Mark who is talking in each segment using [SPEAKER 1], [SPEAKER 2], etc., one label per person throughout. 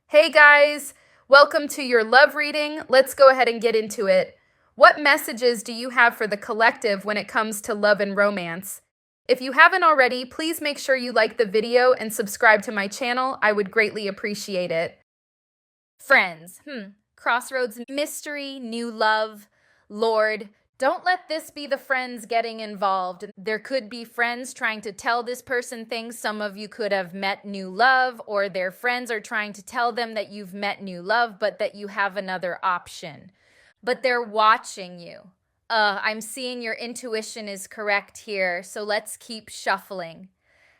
[SPEAKER 1] Hey guys, welcome to your love reading. Let's go ahead and get into it. What messages do you have for the collective when it comes to love and romance? If you haven't already, please make sure you like the video and subscribe to my channel. I would greatly appreciate it. Friends, crossroads, mystery, new love, Lord. Don't let this be the friends getting involved. There could be friends trying to tell this person things. Some of you could have met new love, or their friends are trying to tell them that you've met new love, but that you have another option. But they're watching you. I'm seeing your intuition is correct here, so let's keep shuffling.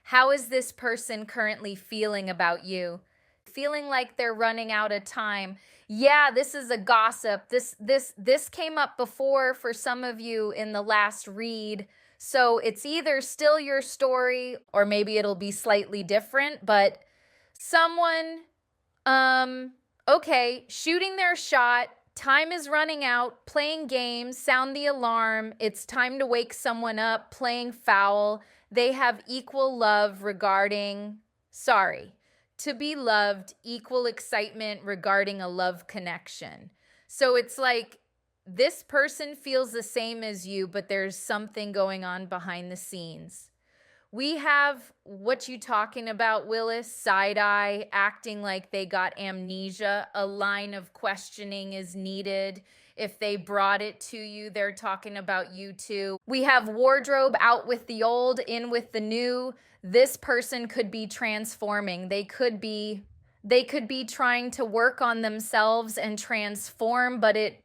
[SPEAKER 1] How is this person currently feeling about you? Feeling like they're running out of time. Yeah, this is a gossip. This came up before for some of you in the last read. So it's either still your story or maybe it'll be slightly different, but someone okay, shooting their shot, time is running out, playing games, sound the alarm, it's time to wake someone up, playing foul. They have equal love regarding, to be loved, equal excitement regarding a love connection. So it's like this person feels the same as you, but there's something going on behind the scenes. We have what you talking about, Willis, side eye, acting like they got amnesia. A line of questioning is needed. If they brought it to you, they're talking about you too. We have wardrobe, out with the old, in with the new. This person could be transforming. They could be trying to work on themselves and transform, but it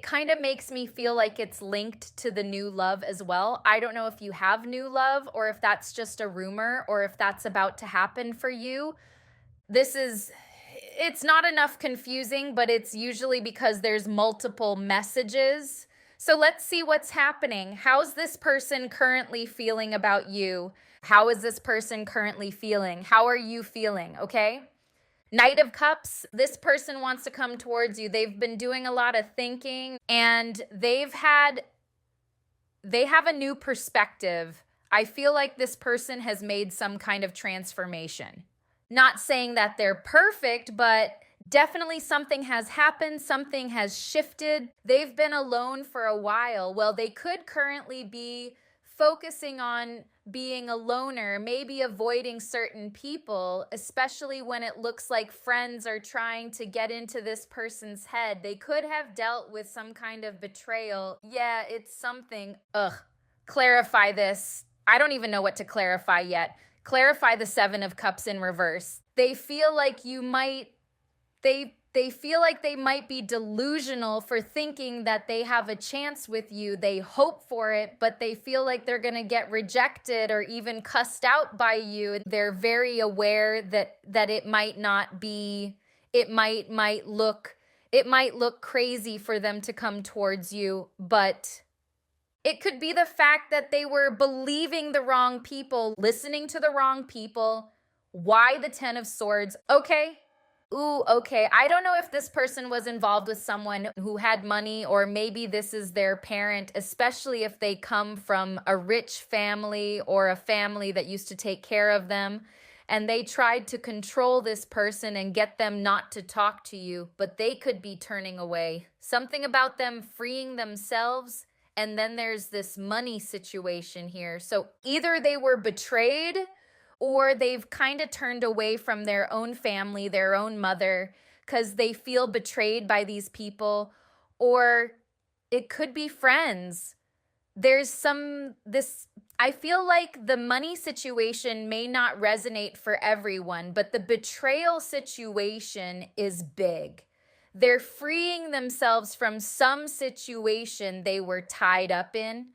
[SPEAKER 1] kind of makes me feel like it's linked to the new love as well. I don't know if you have new love or if that's just a rumor or if that's about to happen for you. It's not enough confusing, but it's usually because there's multiple messages. So let's see what's happening. How's this person currently feeling about you? How is this person currently feeling? How are you feeling? Okay. Knight of Cups, this person wants to come towards you. They've been doing a lot of thinking and they have a new perspective. I feel like this person has made some kind of transformation. Not saying that they're perfect, but definitely something has happened, something has shifted. They've been alone for a while. Well, they could currently be focusing on being a loner, maybe avoiding certain people, especially when it looks like friends are trying to get into this person's head. They could have dealt with some kind of betrayal. Yeah, it's something. Clarify this. I don't even know what to clarify yet. Clarify the Seven of Cups in reverse. They feel like you might, they feel like they might be delusional for thinking that they have a chance with you. They hope for it, but they feel like they're going to get rejected or even cussed out by you. They're very aware that it might not be, it might look crazy for them to come towards you, but it could be the fact that they were believing the wrong people, listening to the wrong people. Why the Ten of Swords? Okay. Ooh, okay. I don't know if this person was involved with someone who had money, or maybe this is their parent, especially if they come from a rich family or a family that used to take care of them. And they tried to control this person and get them not to talk to you, but they could be turning away. Something about them freeing themselves. And then there's this money situation here. So either they were betrayed, or they've kind of turned away from their own family, their own mother, because they feel betrayed by these people, or it could be friends. I feel like the money situation may not resonate for everyone, but the betrayal situation is big. They're freeing themselves from some situation they were tied up in.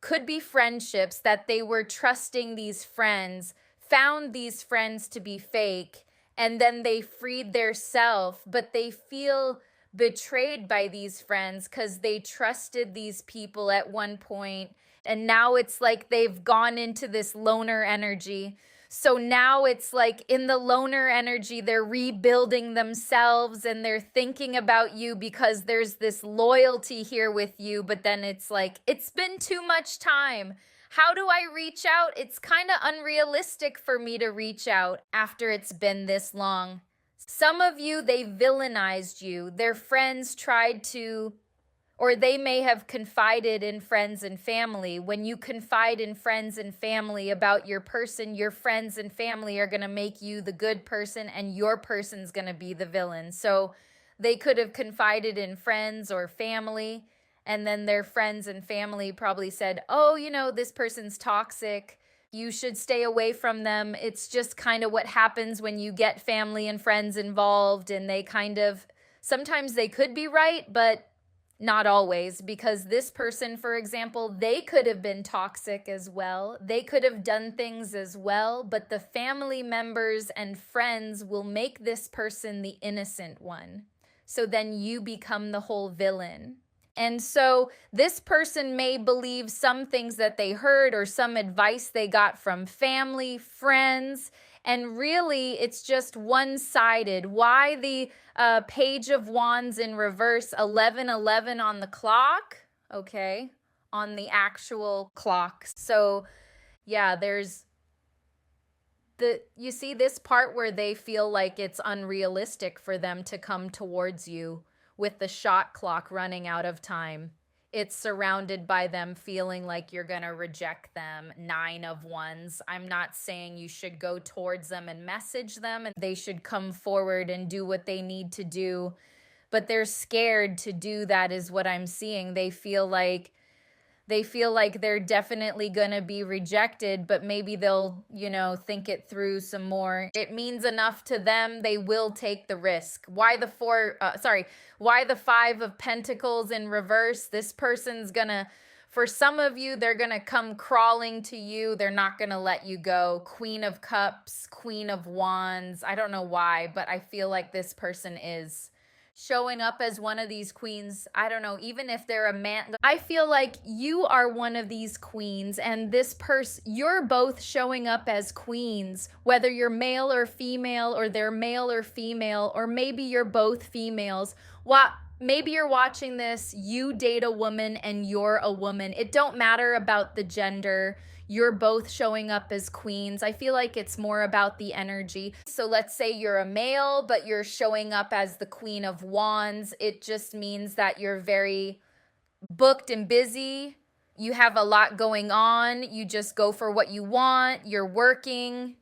[SPEAKER 1] Could be friendships that they were trusting these friends, found these friends to be fake, and then they freed their self, but they feel betrayed by these friends because they trusted these people at one point, and now it's like they've gone into this loner energy. So now it's like in the loner energy, they're rebuilding themselves and they're thinking about you because there's this loyalty here with you, but then it's like, it's been too much time. How do I reach out? It's kind of unrealistic for me to reach out after it's been this long. Some of you, they villainized you. Their friends tried to, or they may have confided in friends and family. When you confide in friends and family about your person, your friends and family are going to make you the good person and your person's going to be the villain. So they could have confided in friends or family, and then their friends and family probably said, oh, this person's toxic. You should stay away from them. It's just kind of what happens when you get family and friends involved, and they kind of, sometimes they could be right, but not always, because this person, for example, they could have been toxic as well. They could have done things as well, but the family members and friends will make this person the innocent one. So then you become the whole villain. And so this person may believe some things that they heard or some advice they got from family, friends, and really it's just one-sided. Why the Page of Wands in reverse, 11:11 on the clock? Okay, on the actual clock. So yeah, there's you see this part where they feel like it's unrealistic for them to come towards you with the shot clock running out of time. It's surrounded by them feeling like you're going to reject them. 9 of Wands. I'm not saying you should go towards them and message them, and they should come forward and do what they need to do, but they're scared to do that is what I'm seeing. They feel like they're definitely going to be rejected, but maybe they'll, think it through some more. It means enough to them. They will take the risk. Why the why the 5 of Pentacles in reverse? This person's gonna, for some of you, they're gonna come crawling to you. They're not gonna let you go. Queen of Cups, Queen of Wands. I don't know why, but I feel like this person is showing up as one of these queens. I don't know, even if they're a man. I feel like you are one of these queens, and this person, you're both showing up as queens, whether you're male or female, or they're male or female, or maybe you're both females. Maybe you're watching this, you date a woman and you're a woman. It don't matter about the gender. You're both showing up as queens. I feel like it's more about the energy. So let's say you're a male, but you're showing up as the Queen of Wands. It just means that you're very booked and busy. You have a lot going on. You just go for what you want. You're working.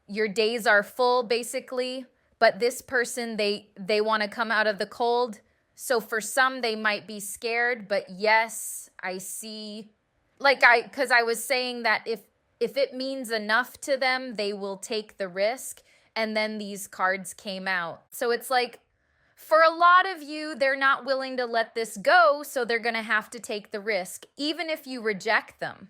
[SPEAKER 1] Your days are full, basically. But this person, they want to come out of the cold. So for some, they might be scared. But yes, I see, because I was saying that if it means enough to them, they will take the risk. And then these cards came out. So it's like, for a lot of you, they're not willing to let this go, so they're going to have to take the risk, even if you reject them.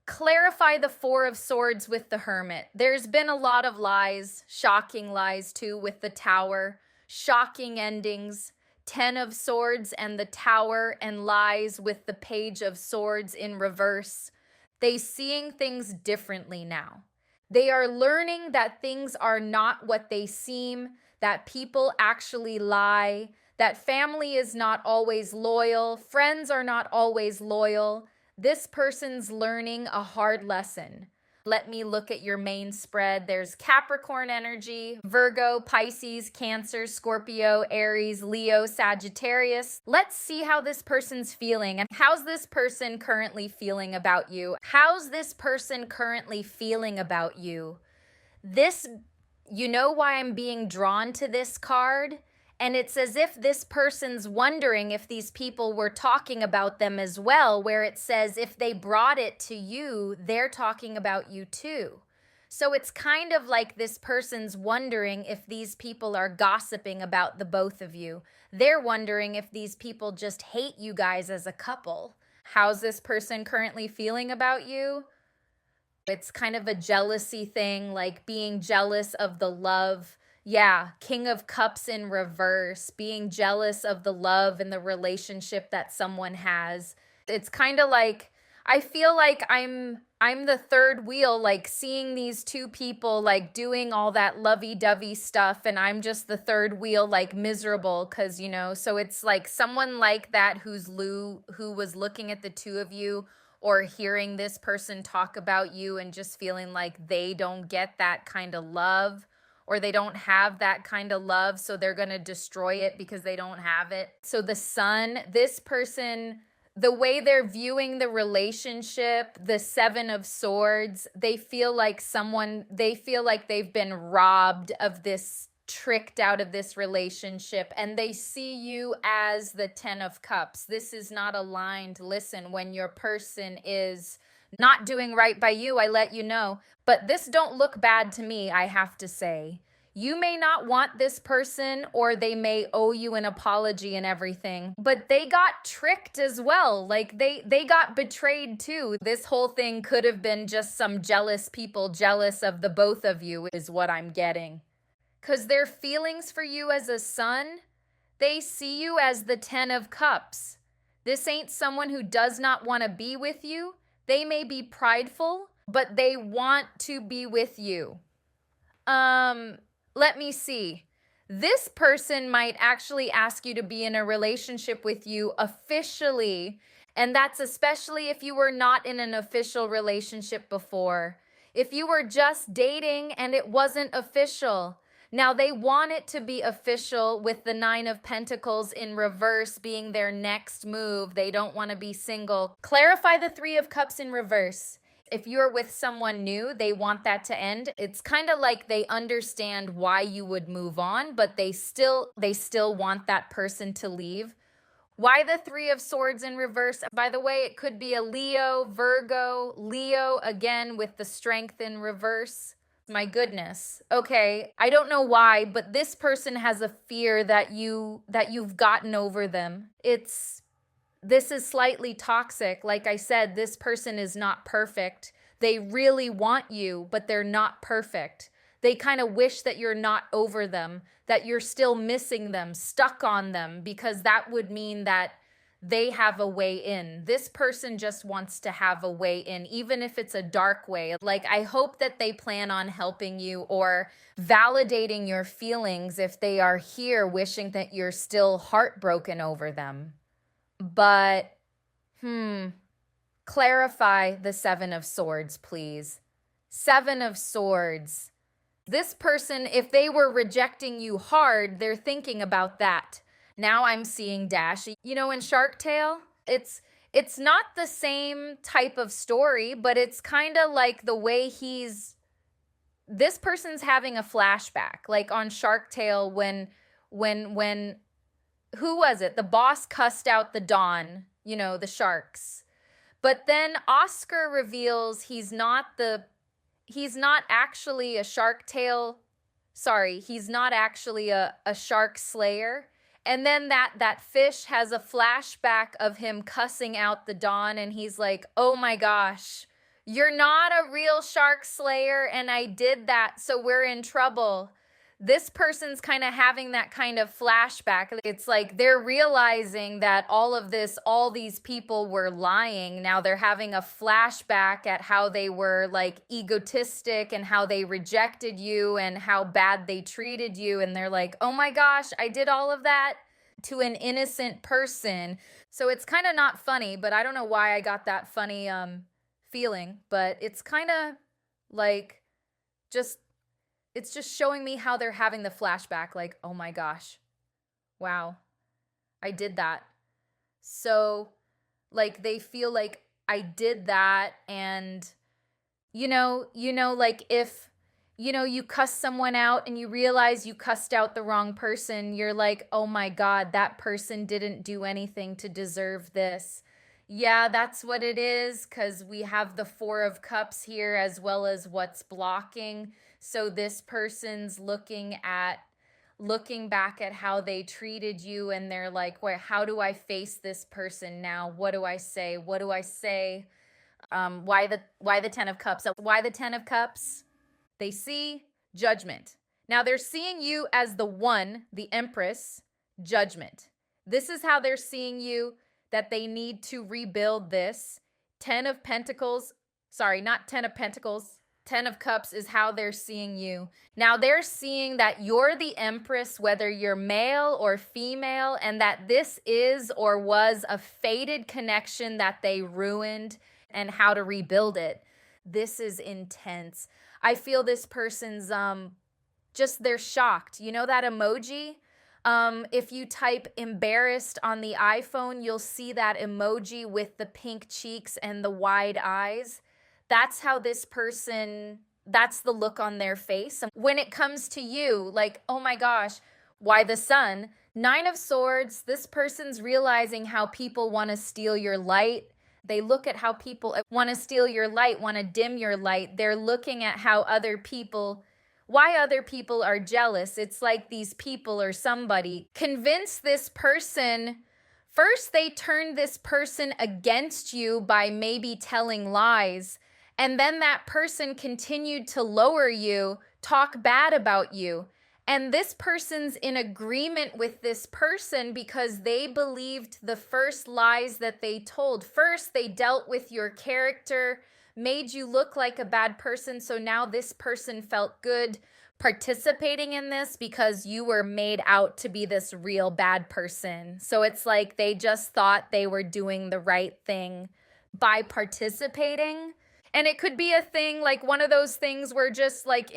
[SPEAKER 1] Clarify the 4 of Swords with the Hermit. There's been a lot of lies, shocking lies too, with the Tower, shocking endings. 10 of Swords and the Tower, and lies with the Page of Swords in reverse. They seeing things differently now. They are learning that things are not what they seem, that people actually lie, that family is not always loyal, friends are not always loyal. This person's learning a hard lesson. Let me look at your main spread. There's Capricorn energy, Virgo, Pisces, Cancer, Scorpio, Aries, Leo, Sagittarius. Let's see how this person's feeling. And how's this person currently feeling about you? How's this person currently feeling about you? You know why I'm being drawn to this card? And it's as if this person's wondering if these people were talking about them as well, where it says if they brought it to you, they're talking about you too. So it's kind of like this person's wondering if these people are gossiping about the both of you. They're wondering if these people just hate you guys as a couple. How's this person currently feeling about you? It's kind of a jealousy thing, like being jealous of the love. Yeah, King of Cups in reverse, being jealous of the love and the relationship that someone has. It's kind of like, I feel like I'm the third wheel, like seeing these two people like doing all that lovey-dovey stuff, and I'm just the third wheel, like miserable, because, so it's like someone like that who was looking at the two of you, or hearing this person talk about you and just feeling like they don't get that kind of love, or they don't have that kind of love, so they're going to destroy it because they don't have it. So the Sun, this person, the way they're viewing the relationship, the Seven of Swords, they feel like they've been robbed of this, tricked out of this relationship, and they see you as the Ten of Cups. This is not aligned. Listen, when your person is not doing right by you, I let you know. But this don't look bad to me, I have to say. You may not want this person, or they may owe you an apology and everything, but they got tricked as well. Like they got betrayed too. This whole thing could have been just some jealous people jealous of the both of you, is what I'm getting. Because their feelings for you as a Sun, they see you as the Ten of Cups. This ain't someone who does not want to be with you. They may be prideful, but they want to be with you. Let me see. This person might actually ask you to be in a relationship with you officially, and that's especially if you were not in an official relationship before. If you were just dating and it wasn't official. Now, they want it to be official, with the Nine of Pentacles in reverse being their next move. They don't want to be single. Clarify the Three of Cups in reverse. If you're with someone new, they want that to end. It's kind of like they understand why you would move on, but they still want that person to leave. Why the Three of Swords in reverse? By the way, it could be a Leo, Virgo, Leo again with the Strength in reverse. My goodness. Okay, I don't know why, but this person has a fear that you've gotten over them. This is slightly toxic. Like I said, this person is not perfect. They really want you, but they're not perfect. They kind of wish that you're not over them, that you're still missing them, stuck on them, because that would mean that they have a way in. This person just wants to have a way in, even if it's a dark way. Like, I hope that they plan on helping you or validating your feelings if they are here wishing that you're still heartbroken over them. But, clarify the Seven of Swords, please. Seven of Swords. This person, if they were rejecting you hard, they're thinking about that. Now I'm seeing Dash. You know, in Shark Tale, it's not the same type of story, but it's kind of like the way this person's having a flashback. Like on Shark Tale when who was it? The boss cussed out the Dawn, you know, the sharks. But then Oscar reveals he's not actually a Shark Tale. Sorry, he's not actually a shark slayer. And then that fish has a flashback of him cussing out the Dawn, and he's like, oh my gosh, you're not a real shark slayer, and I did that, so we're in trouble. This person's kind of having that kind of flashback. It's like they're realizing that all these people were lying. Now they're having a flashback at how they were like egotistic and how they rejected you and how bad they treated you. And they're like, oh my gosh, I did all of that to an innocent person. So it's kind of not funny, but I don't know why I got that funny feeling. But it's kind of like it's just showing me how they're having the flashback, like, oh my gosh, wow, I did that. So, like, they feel like I did that, and, like, if, you cuss someone out and you realize you cussed out the wrong person, you're like, oh my God, that person didn't do anything to deserve this. Yeah, that's what it is, because we have the Four of Cups here as well as what's blocking. So this person's looking back at how they treated you, and they're like, wait, how do I face this person now? What do I say? What do I say? Why the Ten of Cups? Why the Ten of Cups? They see Judgment. Now they're seeing you as the one, the Empress, Judgment. This is how they're seeing you, that they need to rebuild this. Ten of Pentacles, sorry, not Ten of Pentacles. Ten of Cups is how they're seeing you. Now they're seeing that you're the Empress, whether you're male or female, and that this is or was a fated connection that they ruined, and how to rebuild it. This is intense. I feel this person's just they're shocked. You know that emoji? If you type embarrassed on the iPhone, you'll see that emoji with the pink cheeks and the wide eyes. That's how this person, that's the look on their face. When it comes to you, like, oh my gosh, why the sun? Nine of Swords, this person's realizing how people want to steal your light. They look at how people want to steal your light, want to dim your light. They're looking at how other people, why other people are jealous. It's like these people or somebody convince this person. First, they turn this person against you by maybe telling lies. And then that person continued to lower you, talk bad about you. And this person's in agreement with this person because they believed the first lies that they told. First, they dealt with your character, made you look like a bad person. So now this person felt good participating in this because you were made out to be this real bad person. So it's like they just thought they were doing the right thing by participating. And it could be a thing, like one of those things where just like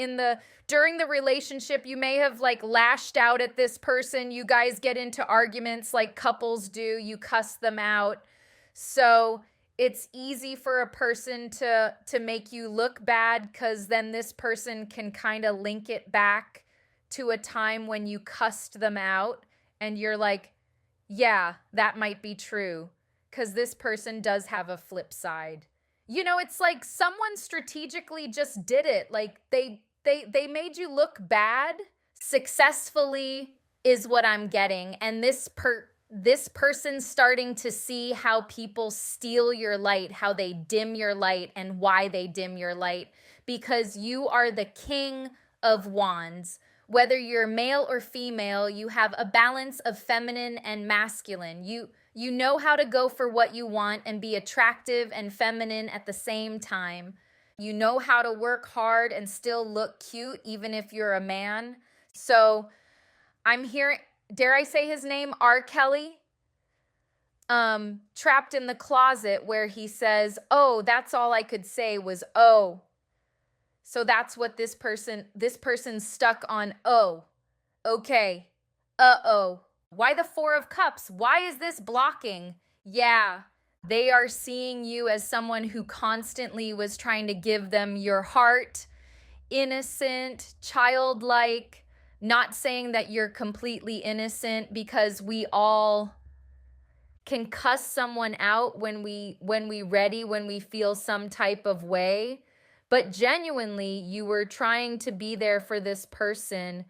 [SPEAKER 1] during the relationship, you may have like lashed out at this person. You guys get into arguments like couples do. You cuss them out. So it's easy for a person to make you look bad because then this person can kind of link it back to a time when you cussed them out. And you're like, yeah, that might be true because this person does have a flip side. You know, it's like someone strategically just did it. Like they made you look bad successfully is what I'm getting. And this person's starting to see how people steal your light, how they dim your light and why they dim your light, because you are the King of Wands. Whether you're male or female, you have a balance of feminine and masculine. You know how to go for what you want and be attractive and feminine at the same time. You know how to work hard and still look cute even if you're a man. So I'm hearing, dare I say his name, R. Kelly? Trapped in the Closet, where he says, oh, that's all I could say was, oh. So that's what this person's stuck on, oh. Okay. Uh-oh. Why the Four of Cups? Why is this blocking? Yeah, they are seeing you as someone who constantly was trying to give them your heart, innocent, childlike, not saying that you're completely innocent, because we all can cuss someone out when we feel some type of way. But genuinely, you were trying to be there for this person.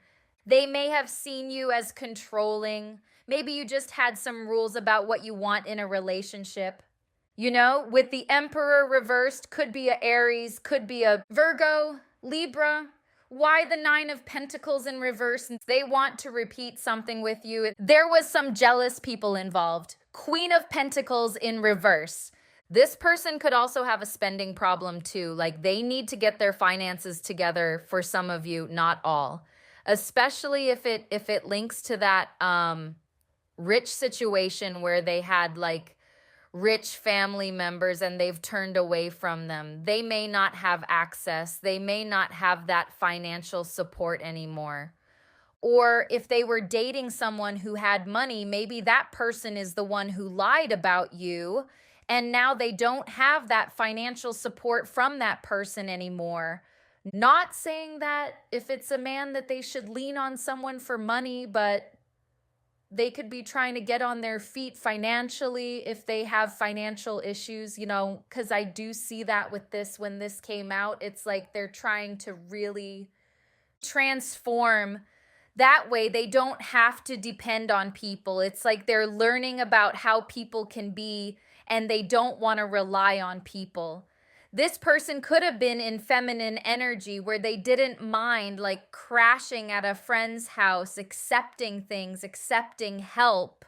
[SPEAKER 1] They may have seen you as controlling. Maybe you just had some rules about what you want in a relationship. You know, with the Emperor reversed, could be a Aries, could be a Virgo, Libra. Why the Nine of Pentacles in reverse? They want to repeat something with you. There was some jealous people involved. Queen of Pentacles in reverse. This person could also have a spending problem too. Like they need to get their finances together for some of you, not all. Especially if it links to that rich situation where they had like rich family members and they've turned away from them. They may not have access. They may not have that financial support anymore. Or if they were dating someone who had money, maybe that person is the one who lied about you, and now they don't have that financial support from that person anymore. Not saying that if it's a man that they should lean on someone for money, but they could be trying to get on their feet financially if they have financial issues, you know, because I do see that with this. When this came out, it's like they're trying to really transform. That way they don't have to depend on people. It's like they're learning about how people can be, and they don't want to rely on people. This person could have been in feminine energy where they didn't mind like crashing at a friend's house, accepting things, accepting help.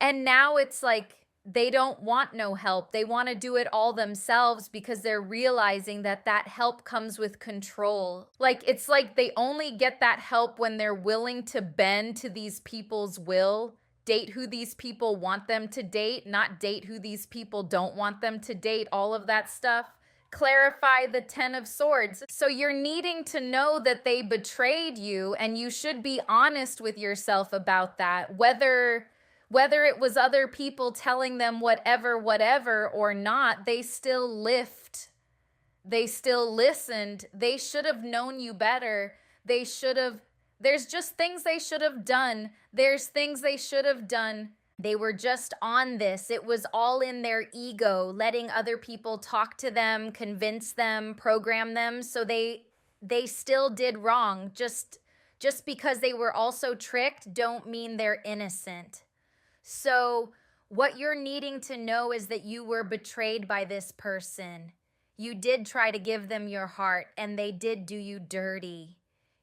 [SPEAKER 1] And now it's like they don't want no help. They want to do it all themselves because they're realizing that that help comes with control. Like it's like they only get that help when they're willing to bend to these people's will. Date who these people want them to date, not date who these people don't want them to date, all of that stuff. clarify the Ten of Swords. So you're needing to know that they betrayed you, and you should be honest with yourself about that, whether it was other people telling them whatever or not. They still they still listened. They should have known you better. There's just things they should have done. There's things they should have done. They were just on this. It was all in their ego, letting other people talk to them, convince them, program them. So they still did wrong. Just because they were also tricked don't mean they're innocent. So what you're needing to know is that you were betrayed by this person. You did try to give them your heart, and they did do you dirty.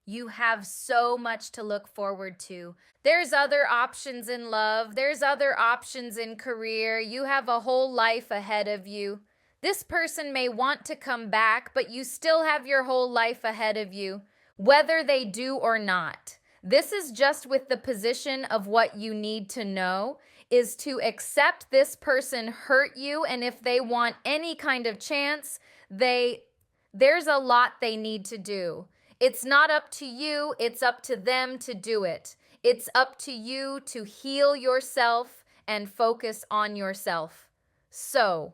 [SPEAKER 1] You have so much to look forward to. There's other options in love. There's other options in career. You have a whole life ahead of you. This person may want to come back, but you still have your whole life ahead of you, whether they do or not. This is just with the position of what you need to know is to accept this person hurt you, and if they want any kind of chance, there's a lot they need to do. It's not up to you, it's up to them to do it. It's up to you to heal yourself and focus on yourself. So,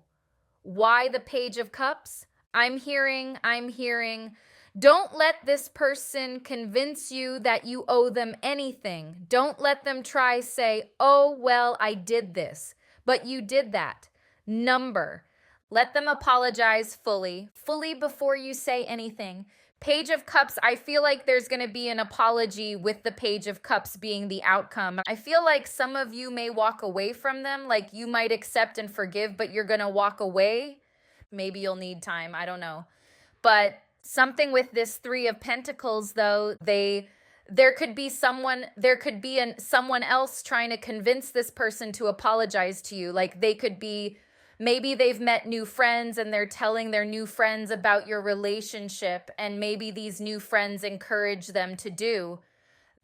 [SPEAKER 1] why the Page of Cups? I'm hearing, don't let this person convince you that you owe them anything. Don't let them try say, oh, well, I did this, but you did that. Let them apologize fully before you say anything. Page of Cups, I feel like there's going to be an apology with the Page of Cups being the outcome. I feel like some of you may walk away from them, like you might accept and forgive, but you're going to walk away. Maybe you'll need time, I don't know. But something with this Three of Pentacles, though, there could be someone else trying to convince this person to apologize to you. Like they could be, maybe they've met new friends and they're telling their new friends about your relationship, and maybe these new friends encourage them to do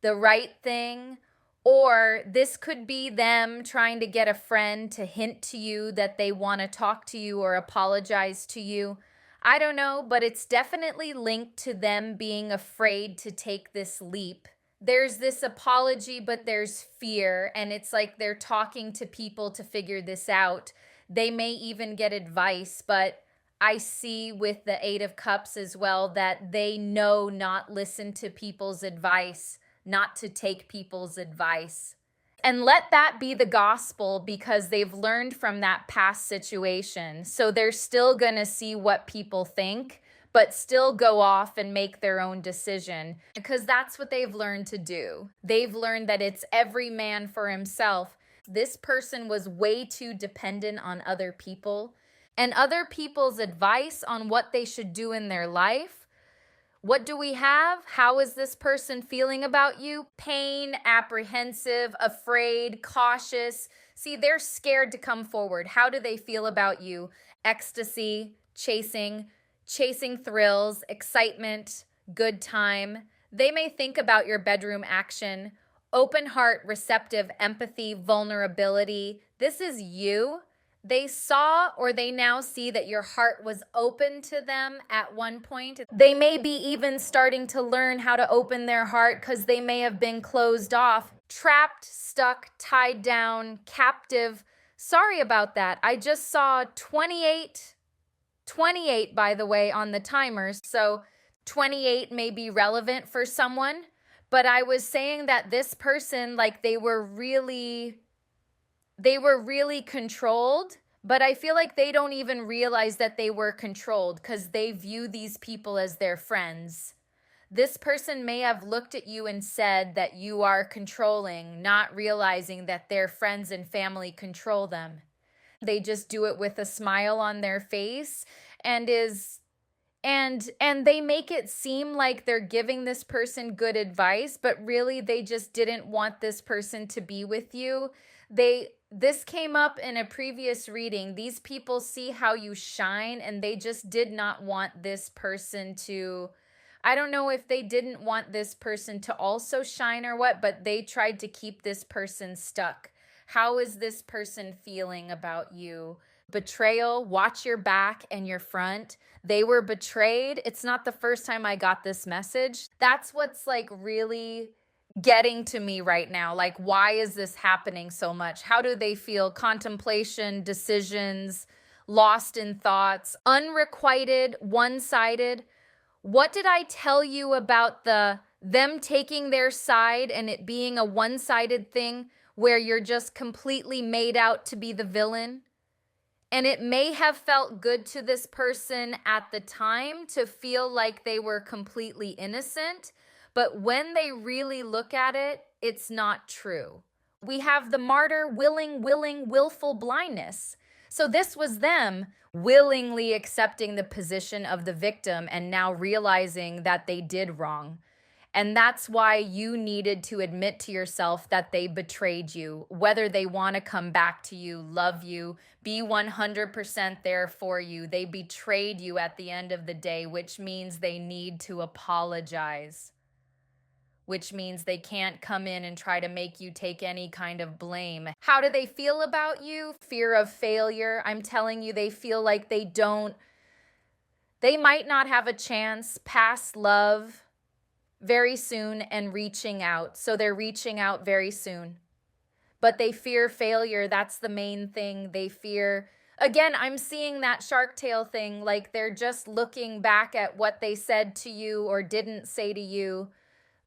[SPEAKER 1] the right thing. Or this could be them trying to get a friend to hint to you that they want to talk to you or apologize to you. I don't know, but it's definitely linked to them being afraid to take this leap. There's this apology, but there's fear, and it's like they're talking to people to figure this out. They may even get advice, but I see with the Eight of Cups as well that they know not listen to people's advice, not to take people's advice. And let that be the gospel, because they've learned from that past situation. So they're still going to see what people think, but still go off and make their own decision, because that's what they've learned to do. They've learned that it's every man for himself. This person was way too dependent on other people and other people's advice on what they should do in their life. What do we have? How is this person feeling about you? Pain, apprehensive, afraid, cautious. See, they're scared to come forward. How do they feel about you? Ecstasy, chasing thrills, excitement, good time. They may think about your bedroom action. Open heart, receptive, empathy, vulnerability. This is you. They saw, or they now see, that your heart was open to them at one point. They may be even starting to learn how to open their heart because they may have been closed off, trapped, stuck, tied down, captive. Sorry about that. I just saw 28, by the way, on the timers. So 28 may be relevant for someone, but I was saying that this person, like they were really controlled, but I feel like they don't even realize that they were controlled because they view these people as their friends. This person may have looked at you and said that you are controlling, not realizing that their friends and family control them. They just do it with a smile on their face and they make it seem like they're giving this person good advice, but really they just didn't want this person to be with you. This came up in a previous reading. These people see how you shine, and they just did not want this person to, I don't know if they didn't want this person to also shine or what, but they tried to keep this person stuck. How is this person feeling about you? Betrayal, watch your back and your front. They were betrayed. It's not the first time I got this message. That's what's like really getting to me right now. Like, why is this happening so much? How do they feel? Contemplation, decisions, lost in thoughts, unrequited, one-sided. What did I tell you about them taking their side and it being a one-sided thing where you're just completely made out to be the villain? And it may have felt good to this person at the time to feel like they were completely innocent, but when they really look at it, it's not true. We have the martyr, willing, willful blindness. So this was them willingly accepting the position of the victim and now realizing that they did wrong. And that's why you needed to admit to yourself that they betrayed you, whether they want to come back to you, love you, be 100% there for you. They betrayed you at the end of the day, which means they need to apologize, which means they can't come in and try to make you take any kind of blame. How do they feel about you? Fear of failure. I'm telling you, they feel like they might not have a chance. Past love very soon and reaching out. So they're reaching out very soon. But they fear failure. That's the main thing. They fear, again, I'm seeing that shark tail thing, like they're just looking back at what they said to you or didn't say to you.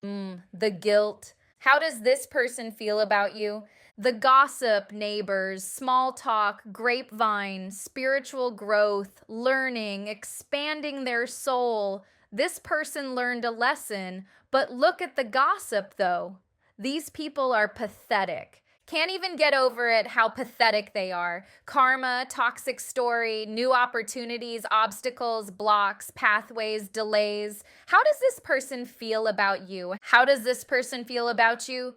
[SPEAKER 1] The guilt. How does this person feel about you? The gossip, neighbors, small talk, grapevine, spiritual growth, learning, expanding their soul. This person learned a lesson, but look at the gossip though. These people are pathetic. Can't even get over it how pathetic they are. Karma, toxic story, new opportunities, obstacles, blocks, pathways, delays. How does this person feel about you? How does this person feel about you?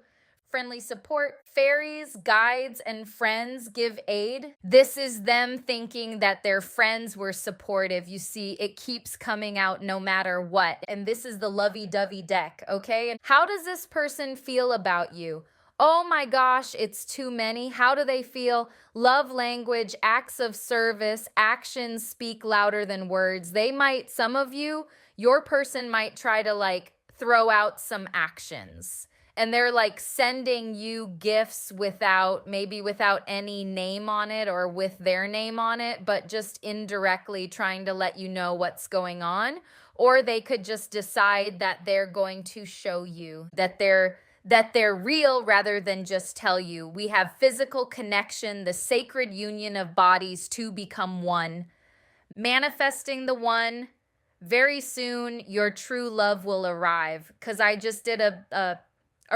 [SPEAKER 1] Friendly support, fairies, guides, and friends give aid. This is them thinking that their friends were supportive. You see, it keeps coming out no matter what. And this is the lovey-dovey deck, okay? And how does this person feel about you? Oh my gosh, it's too many. How do they feel? Love language, acts of service, actions speak louder than words. Some of you, your person might try to like throw out some actions. And they're like sending you gifts maybe without any name on it or with their name on it, but just indirectly trying to let you know what's going on. Or they could just decide that they're going to show you that they're real rather than just tell you. We have physical connection, the sacred union of bodies to become one. Manifesting the one. Very soon, your true love will arrive. Because I just did a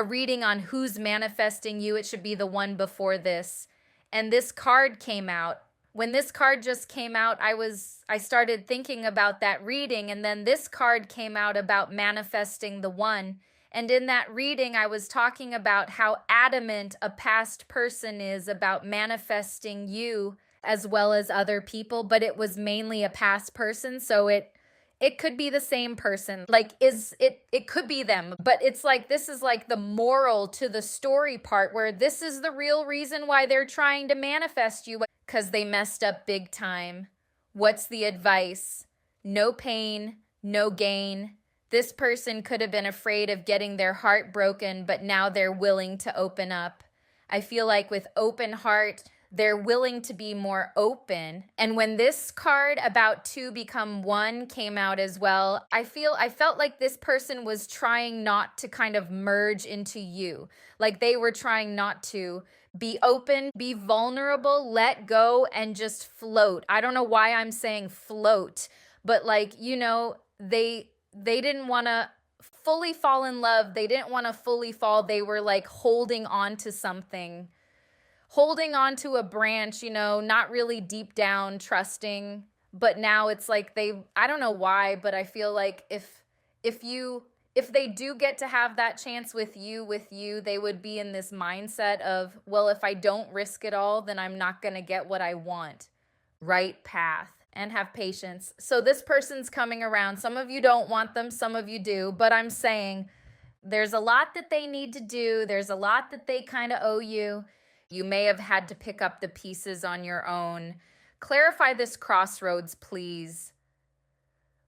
[SPEAKER 1] reading on who's manifesting you. It should be the one before this. And this card came out. When this card just came out, I started thinking about that reading. And then this card came out about manifesting the one. And in that reading, I was talking about how adamant a past person is about manifesting you as well as other people, but it was mainly a past person, so it could be the same person. Like, it could be them, but it's like, this is like the moral to the story part where this is the real reason why they're trying to manifest you, because they messed up big time. What's the advice? No pain, no gain. This person could have been afraid of getting their heart broken, but now they're willing to open up. I feel like with open heart, they're willing to be more open. And when this card about two become one came out as well, I felt like this person was trying not to kind of merge into you. Like they were trying not to be open, be vulnerable, let go, and just float. I don't know why I'm saying float, but like, you know, they didn't want to fully fall in love. They didn't want to fully fall. They were like holding on to something, holding on to a branch, you know, not really deep down trusting. But now it's like I don't know why, but I feel like if they do get to have that chance with you, they would be in this mindset of, well, if I don't risk it all, then I'm not going to get what I want. Right path. And have patience. So this person's coming around. Some of you don't want them, some of you do, but I'm saying there's a lot that they need to do. There's a lot that they kind of owe you. You may have had to pick up the pieces on your own. Clarify this crossroads, please.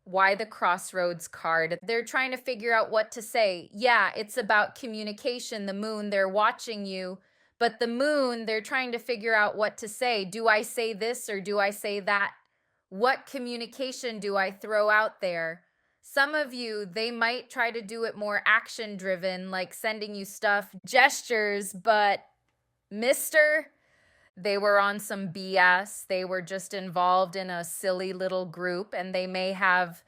[SPEAKER 1] Why the crossroads card? They're trying to figure out what to say. Yeah, it's about communication. The moon, they're watching you. But the moon, they're trying to figure out what to say. Do I say this or do I say that? What communication do I throw out there? Some of you, they might try to do it more action driven, like sending you stuff, gestures, but Mister, they were on some BS. They were just involved in a silly little group, and they may have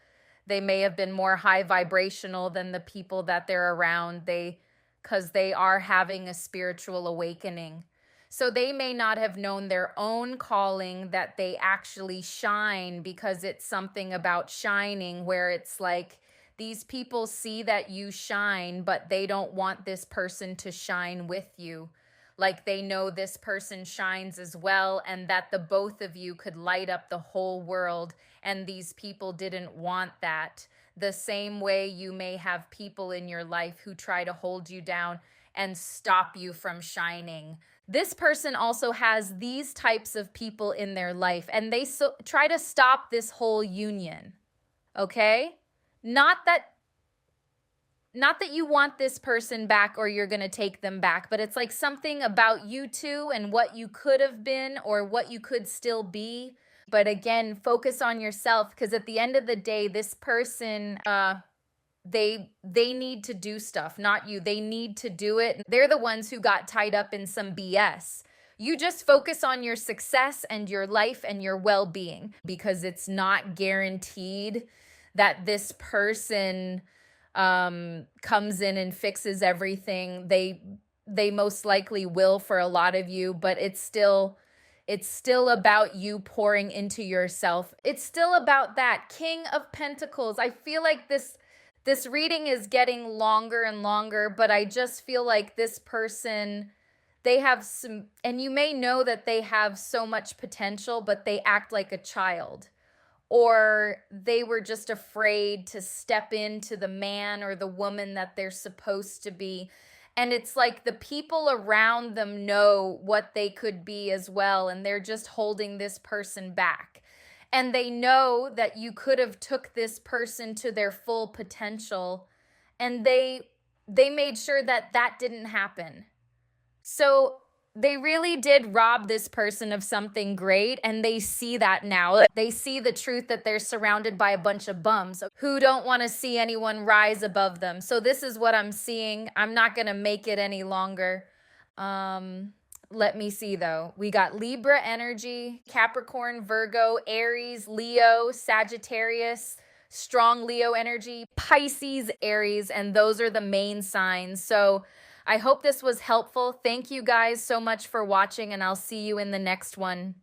[SPEAKER 1] been more high vibrational than the people that they're around. Because they are having a spiritual awakening. So they may not have known their own calling, that they actually shine, because it's something about shining where it's like these people see that you shine, but they don't want this person to shine with you. Like they know this person shines as well, and that the both of you could light up the whole world, and these people didn't want that. The same way you may have people in your life who try to hold you down and stop you from shining. This person also has these types of people in their life, and they try to stop this whole union. Okay? Not that you want this person back or you're going to take them back, but it's like something about you two and what you could have been or what you could still be. But again, focus on yourself, because at the end of the day, this person, they need to do stuff, not you. They need to do it. They're the ones who got tied up in some BS. You just focus on your success and your life and your well-being, because it's not guaranteed that this person comes in and fixes everything. They most likely will for a lot of you, but it's still about you pouring into yourself. It's still about that King of Pentacles. I feel like this reading is getting longer and longer, but I just feel like this person, they have some, and you may know that they have so much potential, but they act like a child. Or they were just afraid to step into the man or the woman that they're supposed to be. And it's like the people around them know what they could be as well, and they're just holding this person back. And they know that you could have took this person to their full potential, and they made sure that that didn't happen. So they really did rob this person of something great, and they see that now. They see the truth that they're surrounded by a bunch of bums who don't want to see anyone rise above them. So this is what I'm seeing. I'm not going to make it any longer. Let me see though. We got Libra energy, Capricorn, Virgo, Aries, Leo, Sagittarius, strong Leo energy, Pisces, Aries, and those are the main signs. So I hope this was helpful. Thank you guys so much for watching, and I'll see you in the next one.